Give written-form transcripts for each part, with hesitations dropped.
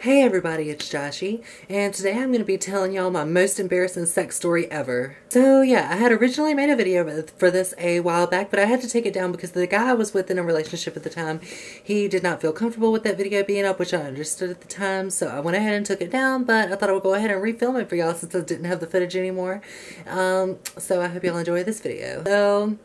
Hey everybody, it's Joshie, and today I'm going to be telling y'all my most embarrassing sex story ever. So yeah, I had originally made a video for this a while back, but I had to take it down because the guy I was with in a relationship at the time, he did not feel comfortable with that video being up, which I understood at the time, so I went ahead and took it down, but I thought I would go ahead and refilm it for y'all since I didn't have the footage anymore. So I hope y'all enjoy this video. So,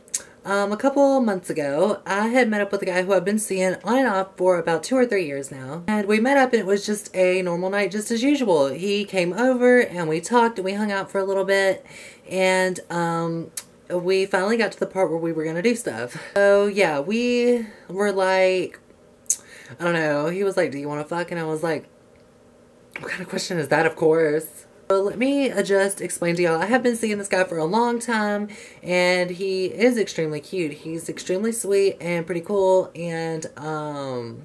a couple months ago, I had met up with a guy who I've been seeing on and off for about 2 or 3 years now. And we met up and it was just a normal night, just as usual. He came over and we talked and we hung out for a little bit. And we finally got to the part where we were going to do stuff. So yeah, we were like, I don't know. He was like, do you want to fuck? And I was like, what kind of question is that? Of course. So let me just explain to y'all. I have been seeing this guy for a long time and he is extremely cute. He's extremely sweet and pretty cool, and I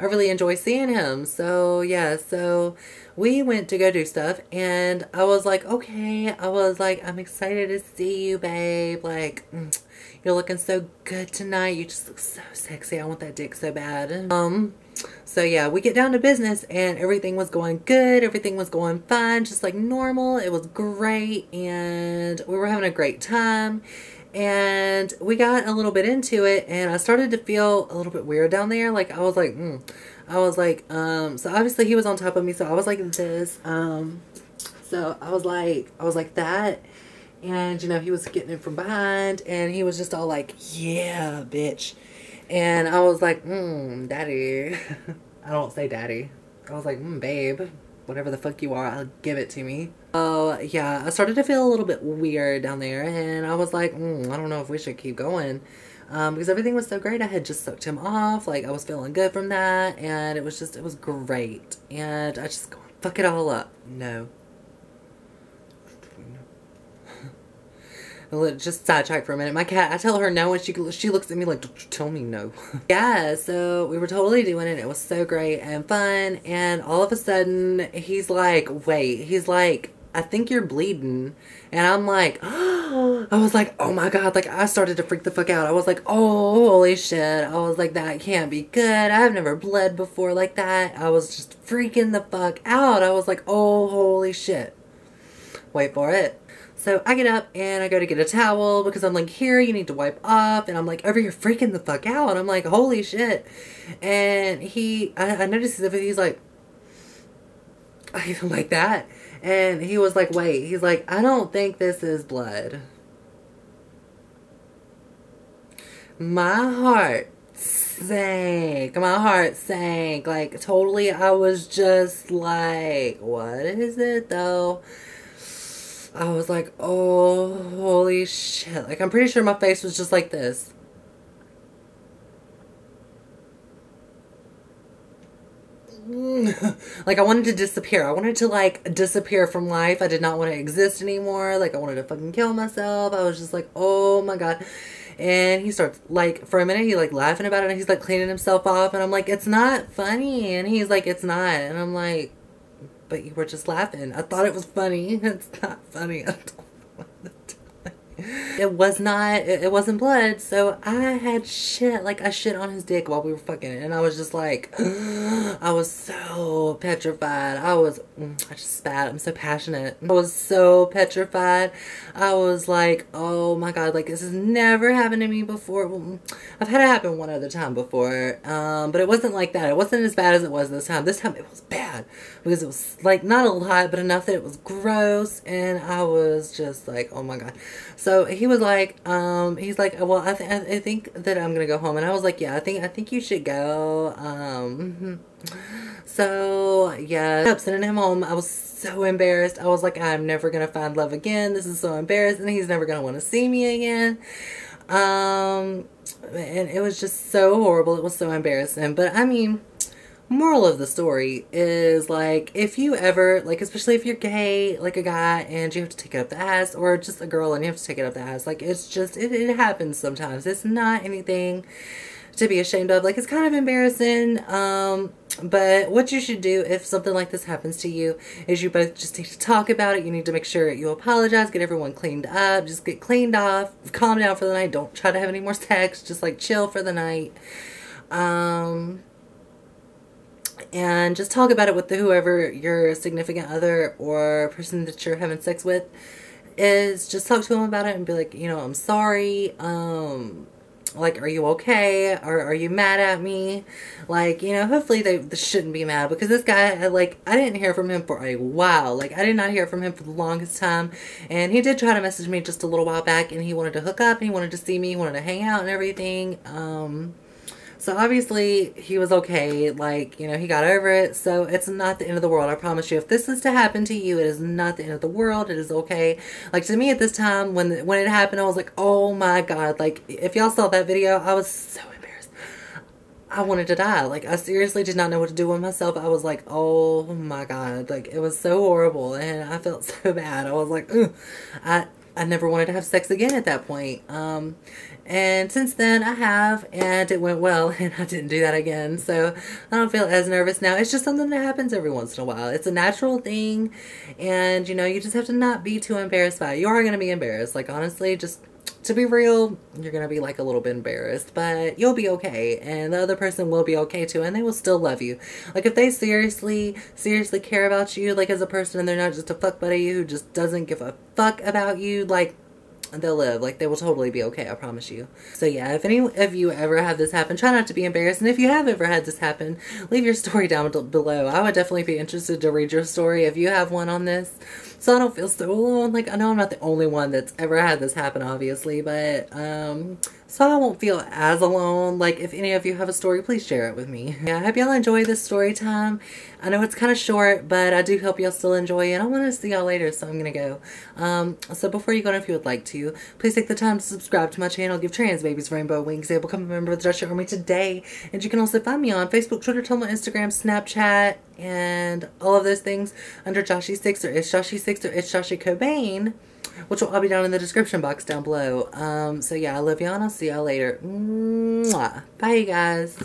really enjoy seeing him. So yeah, so we went to go do stuff and I was like, okay, I was like, I'm excited to see you, babe. Like, you're looking so good tonight. You just look so sexy. I want that dick so bad. So yeah, we get down to business and everything was going good. Everything was going fine, just like normal. It was great and we were having a great time. And we got a little bit into it and I started to feel a little bit weird down there. Like I was like, so obviously he was on top of me. So I was like this. So I was like that. And you know, he was getting it from behind and he was just all like, yeah, bitch. And I was like, daddy. I don't say daddy. I was like, babe, whatever the fuck you are, I'll give it to me. Oh, yeah, I started to feel a little bit weird down there. And I was like, I don't know if we should keep going. Because everything was so great. I had just sucked him off. Like, I was feeling good from that. And it was great. And I just go, fuck it all up. No. Just sidetrack for a minute. My cat, I tell her no and she looks at me like, don't you tell me no. Yeah, so we were totally doing it. It was so great and fun. And all of a sudden, he's like, wait. He's like, I think you're bleeding. And I'm like, oh, I was like, oh my God. Like, I started to freak the fuck out. I was like, oh, holy shit. I was like, that can't be good. I've never bled before like that. I was just freaking the fuck out. I was like, oh, holy shit. Wait for it. So I get up and I go to get a towel because I'm like, here, you need to wipe off. And I'm like, over here freaking the fuck out. And I'm like, holy shit. And I noticed that he's like that. And he was like, wait, he's like, I don't think this is blood. My heart sank. My heart sank. Like, totally, I was just like, what is it though? I was like, oh, holy shit. Like, I'm pretty sure my face was just like this. Like, I wanted to disappear. I wanted to, like, disappear from life. I did not want to exist anymore. Like, I wanted to fucking kill myself. I was just like, oh my God. And he starts, like, for a minute, he, like, laughing about it. And he's, like, cleaning himself off. And I'm like, it's not funny. And he's like, it's not. And I'm like, but you were just laughing. I thought it was funny. It's not funny. It was not, it wasn't blood. So I had shit, like I shit on his dick while we were fucking. And I was just like, I was so petrified. I just spat. I'm so passionate. I was so petrified. I was like, oh my God, like this has never happened to me before. Well, I've had it happen one other time before. But it wasn't like that. It wasn't as bad as it was this time. This time it was bad because it was like not a lot, but enough that it was gross. And I was just like, oh my God. So he was like, he's like, well, I think that I'm gonna go home. And I was like, yeah, I think you should go. So yeah, I'm sending him home. I was so embarrassed. I was like, I'm never gonna find love again. This is so embarrassing. He's never gonna want to see me again. And it was just so horrible. It was so embarrassing. But I mean, moral of the story is, like, if you ever, like, especially if you're gay, like a guy, and you have to take it up the ass, or just a girl and you have to take it up the ass, like, it's just, it happens sometimes. It's not anything to be ashamed of. Like, it's kind of embarrassing, but what you should do if something like this happens to you is you both just need to talk about it. You need to make sure you apologize, get everyone cleaned up, just get cleaned off, calm down for the night, don't try to have any more sex, just, like, chill for the night. and just talk about it with whoever your significant other or person that you're having sex with is. Just talk to them about it and be like, you know, I'm sorry, like, are you okay? Or are you mad at me? Like, you know, hopefully they shouldn't be mad, because this guy, like, I didn't hear from him for a while. Like, I did not hear from him for the longest time. And he did try to message me just a little while back, and he wanted to hook up, and he wanted to see me, he wanted to hang out and everything. So obviously he was okay. Like, you know, he got over it. So it's not the end of the world. I promise you, if this is to happen to you, it is not the end of the world. It is okay. Like, to me at this time, when it happened, I was like, oh my God. Like, if y'all saw that video, I was so embarrassed. I wanted to die. Like, I seriously did not know what to do with myself. I was like, oh my God. Like, it was so horrible. And I felt so bad. I was like, ugh. I never wanted to have sex again at that point. And since then I have, and it went well, and I didn't do that again. So I don't feel as nervous now. It's just something that happens every once in a while. It's a natural thing. And, you know, you just have to not be too embarrassed by it. You are going to be embarrassed. Like, honestly, just to be real, you're going to be like a little bit embarrassed, but you'll be okay. And the other person will be okay too. And they will still love you. Like, if they seriously care about you, like, as a person, and they're not just a fuck buddy who just doesn't give a fuck about you, like, they'll live. Like, they will totally be okay, I promise you. So yeah, if any of you ever have this happen, try not to be embarrassed. And if you have ever had this happen, leave your story down below. I would definitely be interested to read your story if you have one on this, so I don't feel so alone. Like, I know I'm not the only one that's ever had this happen, obviously, but so I won't feel as alone. Like, if any of you have a story, please share it with me. Yeah, I hope y'all enjoy this story time. I know it's kind of short, but I do hope y'all still enjoy it. I want to see y'all later, so I'm gonna go. So before you go, if you would like to, please take the time to subscribe to my channel. Give trans babies rainbow wings. They will become a member of the Joshie Army today. And you can also find me on Facebook, Twitter, Tumblr, Instagram, Snapchat, and all of those things under Joshiesigx, or itsjoshiesixx, or itsjosiecobain, which will all be down in the description box down below. So yeah, I love y'all, and I'll see y'all later. Mwah. Bye, you guys.